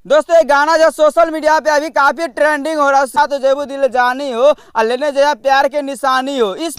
दोस्तों ये गाना जो सोशल मीडिया पे अभी काफी ट्रेंडिंग हो रहा है, साथ जेबू दिल जानी हो और लेने जो है प्यार के निशानी हो। इस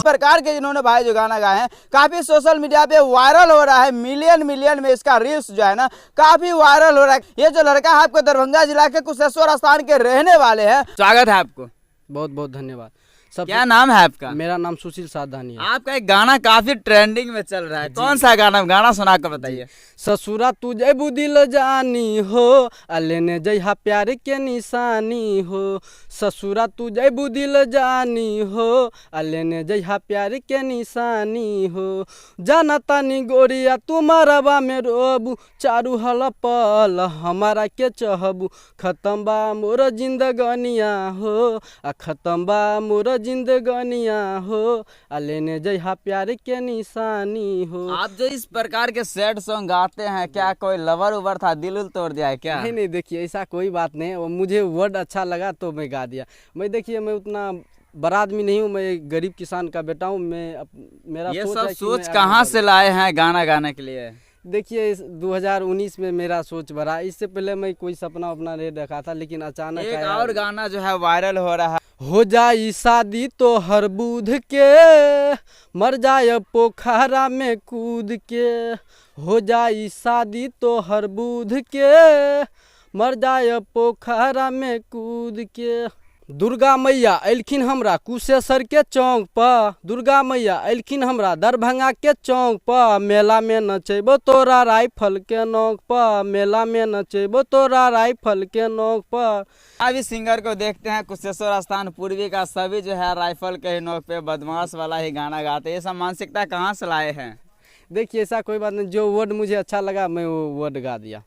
प्रकार के जिन्होंने भाई जो गाना गाए हैं काफी सोशल मीडिया पे वायरल हो रहा है, मिलियन मिलियन में इसका रील्स जो है ना काफी वायरल हो रहा है। ये जो लड़का है आपको दरभंगा जिला के कुशेश्वर स्थान के रहने वाले हैं। स्वागत है आपको। बहुत बहुत धन्यवाद। क्या नाम है आपका? मेरा नाम सुशील साधवानी है। आपका एक गाना काफी ट्रेंडिंग में चल रहा है, कौन सा गाना सुना कर बताइए। ससुरा तू जैबू दिल जानी हो, लेने जइहा प्यार के निशानी हो। ससुरा तू जैबू दिल जानी हो, लेने जइहा प्यार के निशानी हो। जाना तानी गोरिया तुम्हारा बा में रोबू, चारू हल पल हमारा के चहबू। खत्म बा मोर जिंदगनिया हो, खत्म बा मोर जिंदगनिया हो, लेने जइहा प्यार के निशानी हो। आप जो इस प्रकार के सैड सॉन्ग गाते हैं, क्या कोई लवर उवर था, दिल उल तोड़ दिया है क्या? नहीं नहीं, देखिए ऐसा कोई बात नहीं, वो मुझे वर्ड अच्छा लगा तो मैं गा दिया। मैं देखिए मैं उतना बड़ा आदमी नहीं हूँ, मैं गरीब किसान का बेटा हूँ। मेरा ये सोच सब है कि सोच मैं कहाँ से लाए हैं गाना गाने के लिए? देखिए 2019 में मेरा सोच भरा। इससे पहले मैं कोई सपना अपना नहीं देखा था, लेकिन अचानक एक और गाना जो है वायरल हो रहा है। हो जाई शादी तो हर बूध के, मर जाए पोखरा में कूद के। हो जाई शादी तो हर बूध के, मर जाए पोखरा में कूद के। दुर्गा मैया अयलखिन हमरा कुशेश्वर के चौक पर, दुर्गा मैया अयलखिन हमरा दरभंगा के चौक पर। मेला में नचेबो तोरा राइफल के नोक पर, मेला में नचेबो तोरा राइफल के नोक पर। अभी सिंगर को देखते हैं कुशेश्वर स्थान पूर्वी का, सभी जो है राइफल के ही नोक पे बदमाश वाला ही गाना गाते हैं। ये सब मानसिकता कहाँ से लाए हैं? देखिए ऐसा कोई बात नहीं, जो वर्ड मुझे अच्छा लगा मैं वो वर्ड गा दिया।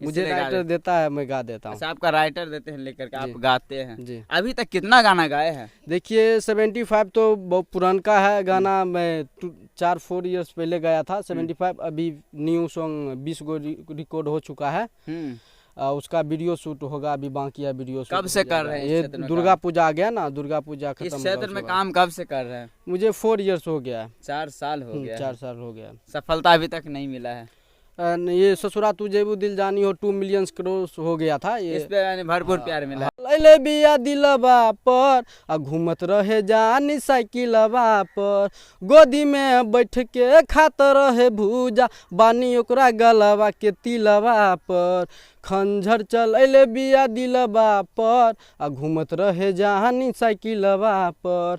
मुझे राइटर देता है, मैं गा देता हूँ। अच्छा, आपका राइटर देते हैं लेकर के आप गाते हैं जी। अभी तक कितना गाना गाए हैं? देखिए 75 तो बहुत पुराना है गाना, मैं 4 इयर्स पहले गाया था। 75 अभी न्यू सॉन्ग 20 गो रिकॉर्ड हो चुका है। उसका वीडियो शूट होगा, अभी बाकी है वीडियो। कब से कर रहे हैं? ये दुर्गा पूजा आ गया ना, दुर्गा पूजा खत्म। इस क्षेत्र में काम कब से कर रहे हैं? मुझे 4 इयर्स हो गया है। 4 साल हो गया। 4 साल हो गया। सफलता अभी तक नहीं मिला है। ये ससुरा तू जेबू दिल जानी हो 2 मिलियन क्रॉस हो गया था। ये इस पे भरपूर प्यार मिला। लैले बिया दिलवा पर, घूमत रहे जानी साइकिलवा पर। गोदी में बैठ के खात रहे भूजा, बानी ओकरा गलवा के तिलवा पर। खंजर चलैले बिया दिलवा पर, घूमत रहे जानी साइकिलवा पर।